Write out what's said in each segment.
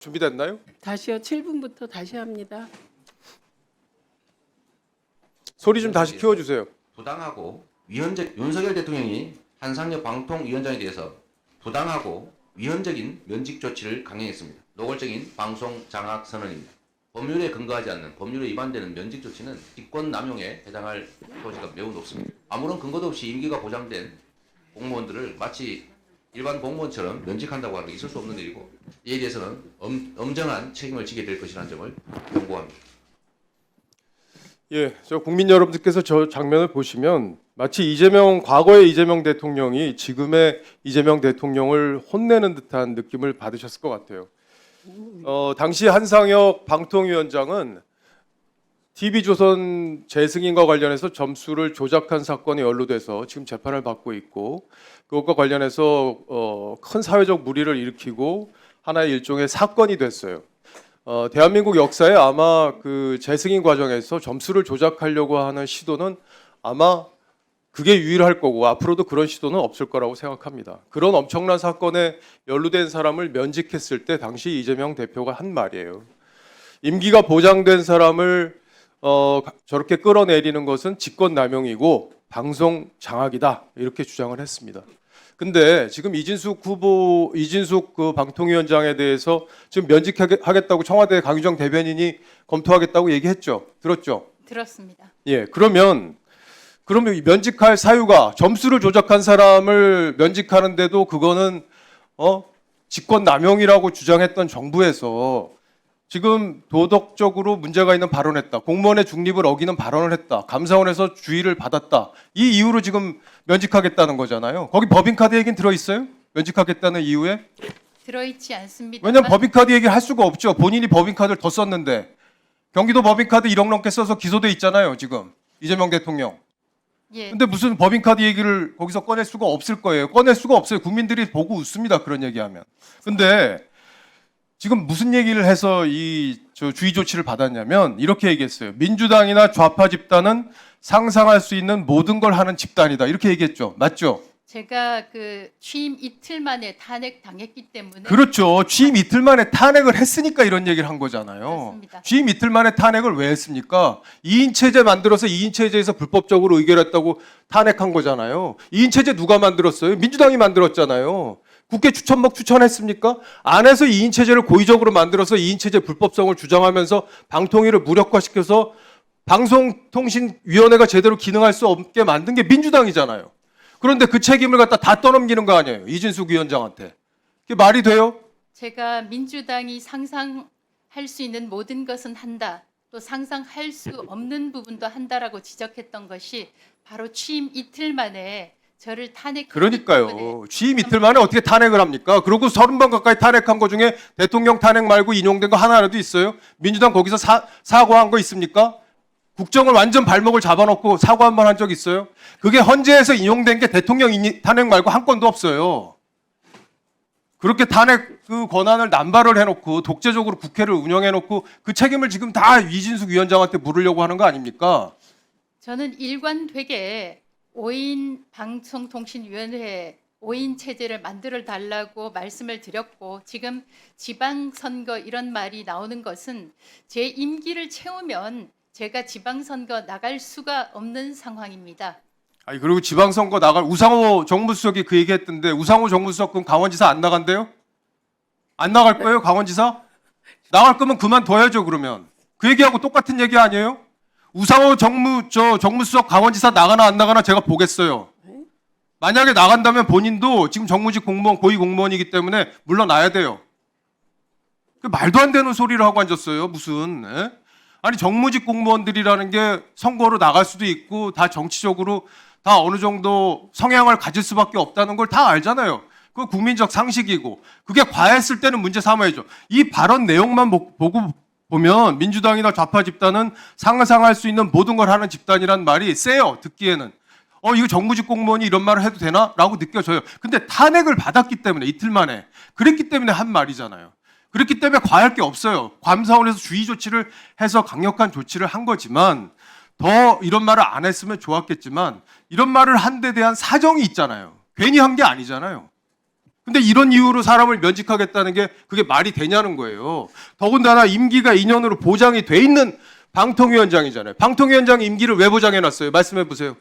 준비됐나요? 다시요. 7분부터 다시 합니다. 소리 좀 다시 키워주세요. 부당하고 위헌적 윤석열 대통령이 한상혁 방통위원장에 대해서 부당하고 위헌적인 면직 조치를 강행했습니다. 노골적인 방송 장악 선언입니다. 법률에 근거하지 않는 법률에 위반되는 면직 조치는 직권 남용에 해당할 소지가 매우 높습니다. 아무런 근거도 없이 임기가 보장된 공무원들을 마치 일반 공무원처럼 면직한다고 하는 게 있을 수 없는 일이고 이에 대해서는 엄정한 책임을 지게 될 것이라는 점을 경고합니다. 예, 저 국민 여러분들께서 저 장면을 보시면 마치 과거의 이재명 대통령이 지금의 이재명 대통령을 혼내는 듯한 느낌을 받으셨을 것 같아요. 당시 한상혁 방통위원장은 TV조선 재승인과 관련해서 점수를 조작한 사건이 연루돼서 지금 재판을 받고 있고 그것과 관련해서 큰 사회적 물의를 일으키고 하나의 일종의 사건이 됐어요. 대한민국 역사에 아마 그 재승인 과정에서 점수를 조작하려고 하는 시도는 아마 그게 유일할 거고 앞으로도 그런 시도는 없을 거라고 생각합니다. 그런 엄청난 사건에 연루된 사람을 면직했을 때 당시 이재명 대표가 한 말이에요. 임기가 보장된 사람을 저렇게 끌어내리는 것은 직권남용이고 방송 장악이다 이렇게 주장을 했습니다. 근데 지금 이진숙 그 방통위원장에 대해서 지금 면직하겠다고 청와대 강유정 대변인이 검토하겠다고 얘기했죠. 들었죠? 들었습니다. 예, 그러면 면직할 사유가 점수를 조작한 사람을 면직하는데도 그거는 직권남용이라고 주장했던 정부에서 지금 도덕적으로 문제가 있는 발언했다. 공무원의 중립을 어기는 발언을 했다. 감사원에서 주의를 받았다. 이 이유로 지금 면직하겠다는 거잖아요. 거기 법인카드 얘기는 들어있어요? 면직하겠다는 이유에? 들어있지 않습니다. 왜냐하면 법인카드 얘기를 할 수가 없죠. 본인이 법인카드를 더 썼는데. 경기도 법인카드 1억 넘게 써서 기소돼 있잖아요. 지금 이재명 대통령. 예, 근데 무슨 법인카드 얘기를 거기서 꺼낼 수가 없을 거예요. 꺼낼 수가 없어요. 국민들이 보고 웃습니다. 그런 얘기하면. 근데 지금 무슨 얘기를 해서 주의 조치를 받았냐면 이렇게 얘기했어요. 민주당이나 좌파 집단은 상상할 수 있는 모든 걸 하는 집단이다. 이렇게 얘기했죠. 맞죠? 제가 그 취임 이틀 만에 탄핵 당했기 때문에 그렇죠. 취임 이틀 만에 탄핵을 했으니까 이런 얘기를 한 거잖아요. 그렇습니다. 취임 이틀 만에 탄핵을 왜 했습니까? 2인 체제 만들어서 2인 체제에서 불법적으로 의결했다고 탄핵한 거잖아요. 2인 체제 누가 만들었어요? 민주당이 만들었잖아요. 국회 추천목 추천했습니까? 안에서 2인 체제를 고의적으로 만들어서 2인 체제 불법성을 주장하면서 방통위를 무력화시켜서 방송통신위원회가 제대로 기능할 수 없게 만든 게 민주당이잖아요. 그런데 그 책임을 갖다 다 떠넘기는 거 아니에요. 이진숙 위원장한테. 그게 말이 돼요? 제가 민주당이 상상할 수 있는 모든 것은 한다. 또 상상할 수 없는 부분도 한다라고 지적했던 것이 바로 취임 이틀 만에 저를 탄핵했기 때문에 그러니까요. 취임 이틀 만에 어떻게 탄핵을 합니까? 그리고 30번 가까이 탄핵한 거 중에 대통령 탄핵 말고 인용된 거 하나라도 있어요? 민주당 거기서 사과한 거 있습니까? 국정을 완전 발목을 잡아놓고 사과 한 번 한 적 있어요? 그게 헌재에서 인용된 게 대통령 탄핵 말고 한 건도 없어요. 그렇게 탄핵 그 권한을 남발을 해놓고 독재적으로 국회를 운영해놓고 그 책임을 지금 다 이진숙 위원장한테 물으려고 하는 거 아닙니까? 저는 일관되게 5인 방송통신위원회 5인 체제를 만들어 달라고 말씀을 드렸고 지금 지방선거 이런 말이 나오는 것은 제 임기를 채우면 제가 지방선거 나갈 수가 없는 상황입니다. 아니 그리고 지방선거 나갈 우상호 정무수석이 그 얘기했던데 우상호 정무수석 그럼 강원지사 안 나간대요? 안 나갈 거예요 강원지사? 나갈 거면 그만둬야죠 그러면. 그 얘기하고 똑같은 얘기 아니에요? 우상호 정무수석 강원지사 나가나 안 나가나 제가 보겠어요. 만약에 나간다면 본인도 지금 정무직 공무원 고위 공무원이기 때문에 물러나야 돼요. 그 말도 안 되는 소리를 하고 앉았어요 무슨. 에? 아니 정무직 공무원들이라는 게 선거로 나갈 수도 있고 다 정치적으로 다 어느 정도 성향을 가질 수밖에 없다는 걸 다 알잖아요. 그건 국민적 상식이고 그게 과했을 때는 문제 삼아야죠. 이 발언 내용만 보고 보면 민주당이나 좌파 집단은 상상할 수 있는 모든 걸 하는 집단이란 말이 세요. 듣기에는. 이거 정무직 공무원이 이런 말을 해도 되나? 라고 느껴져요. 근데 탄핵을 받았기 때문에 이틀 만에 그랬기 때문에 한 말이잖아요. 그렇기 때문에 과할 게 없어요. 감사원에서 주의 조치를 해서 강력한 조치를 한 거지만 더 이런 말을 안 했으면 좋았겠지만 이런 말을 한 데 대한 사정이 있잖아요. 괜히 한 게 아니잖아요. 근데 이런 이유로 사람을 면직하겠다는 게 그게 말이 되냐는 거예요. 더군다나 임기가 2년으로 보장이 돼 있는 방통위원장이잖아요. 방통위원장 임기를 왜 보장해놨어요? 말씀해 보세요.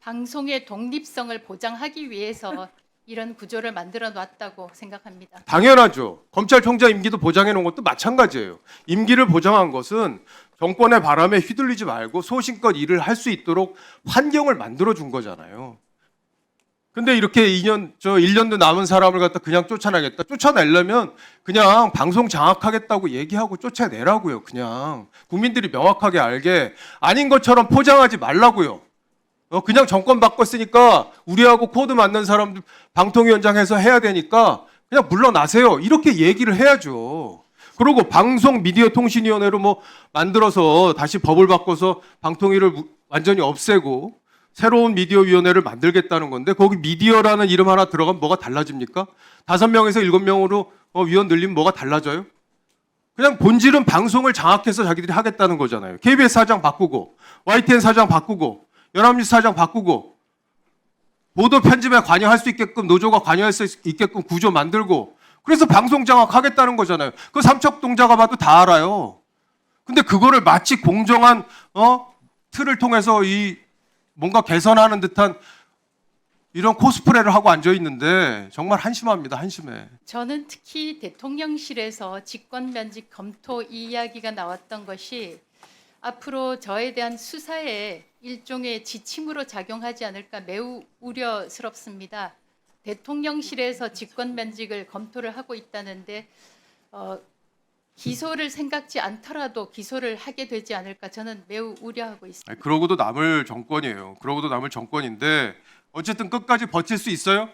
방송의 독립성을 보장하기 위해서 이런 구조를 만들어 놨다고 생각합니다. 당연하죠. 검찰총장 임기도 보장해 놓은 것도 마찬가지예요. 임기를 보장한 것은 정권의 바람에 휘둘리지 말고 소신껏 일을 할 수 있도록 환경을 만들어 준 거잖아요. 근데 이렇게 1년도 남은 사람을 갖다 그냥 쫓아내겠다. 쫓아내려면 그냥 방송 장악하겠다고 얘기하고 쫓아내라고요. 그냥 국민들이 명확하게 알게 아닌 것처럼 포장하지 말라고요. 그냥 정권 바꿨으니까 우리하고 코드 맞는 사람들 방통위원장 해서 해야 되니까 그냥 물러나세요. 이렇게 얘기를 해야죠. 그리고 방송미디어통신위원회로 뭐 만들어서 다시 법을 바꿔서 방통위를 완전히 없애고 새로운 미디어위원회를 만들겠다는 건데 거기 미디어라는 이름 하나 들어가면 뭐가 달라집니까? 5명에서 7명으로 위원 늘리면 뭐가 달라져요? 그냥 본질은 방송을 장악해서 자기들이 하겠다는 거잖아요. KBS 사장 바꾸고 YTN 사장 바꾸고 연합뉴스 사장 바꾸고 보도 편집에 관여할 수 있게끔 노조가 관여할 수 있게끔 구조 만들고 그래서 방송 장악하겠다는 거잖아요. 그 삼척동자가 봐도 다 알아요. 근데 그거를 마치 공정한 틀을 통해서 이 뭔가 개선하는 듯한 이런 코스프레를 하고 앉아 있는데 정말 한심합니다. 한심해. 저는 특히 대통령실에서 직권면직 검토 이 이야기가 나왔던 것이 앞으로 저에 대한 수사에 일종의 지침으로 작용하지 않을까 매우 우려스럽습니다. 대통령실에서 직권면직을 검토를 하고 있다는데 기소를 생각지 않더라도 기소를 하게 되지 않을까 저는 매우 우려하고 있습니다. 아니, 그러고도 남을 정권이에요. 그러고도 남을 정권인데 어쨌든 끝까지 버틸 수 있어요?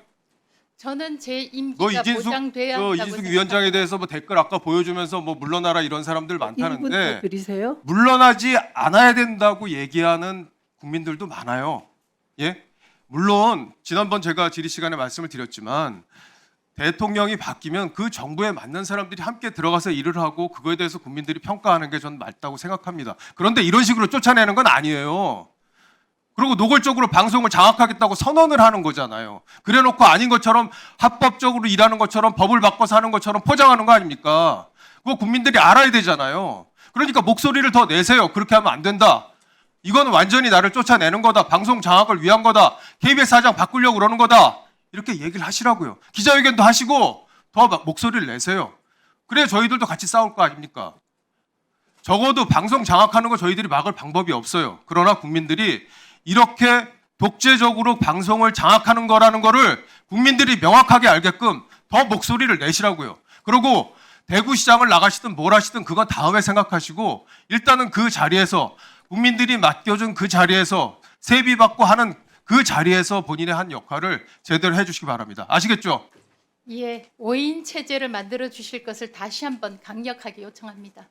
저는 제 너 임기가 보장돼야 한다고 이진숙 생각합니다. 위원장에 대해서 뭐 댓글 아까 보여주면서 뭐 물러나라 이런 사람들 1분 더 많다는데 드리세요. 물러나지 않아야 된다고 얘기하는 국민들도 많아요. 예? 물론 지난번 제가 질의 시간에 말씀을 드렸지만 대통령이 바뀌면 그 정부에 맞는 사람들이 함께 들어가서 일을 하고 그거에 대해서 국민들이 평가하는 게 저는 맞다고 생각합니다. 그런데 이런 식으로 쫓아내는 건 아니에요. 그리고 노골적으로 방송을 장악하겠다고 선언을 하는 거잖아요. 그래놓고 아닌 것처럼 합법적으로 일하는 것처럼 법을 바꿔서 하는 것처럼 포장하는 거 아닙니까? 그거 국민들이 알아야 되잖아요. 그러니까 목소리를 더 내세요. 그렇게 하면 안 된다. 이거는 완전히 나를 쫓아내는 거다. 방송 장악을 위한 거다. KBS 사장 바꾸려고 그러는 거다. 이렇게 얘기를 하시라고요. 기자회견도 하시고 더 목소리를 내세요. 그래야 저희들도 같이 싸울 거 아닙니까? 적어도 방송 장악하는 거 저희들이 막을 방법이 없어요. 그러나 국민들이 이렇게 독재적으로 방송을 장악하는 거라는 거를 국민들이 명확하게 알게끔 더 목소리를 내시라고요. 그리고 대구시장을 나가시든 뭘 하시든 그건 다음에 생각하시고 일단은 그 자리에서 국민들이 맡겨준 그 자리에서 세비받고 하는 그 자리에서 본인의 한 역할을 제대로 해주시기 바랍니다. 아시겠죠? 예, 5인 체제를 만들어 주실 것을 다시 한번 강력하게 요청합니다.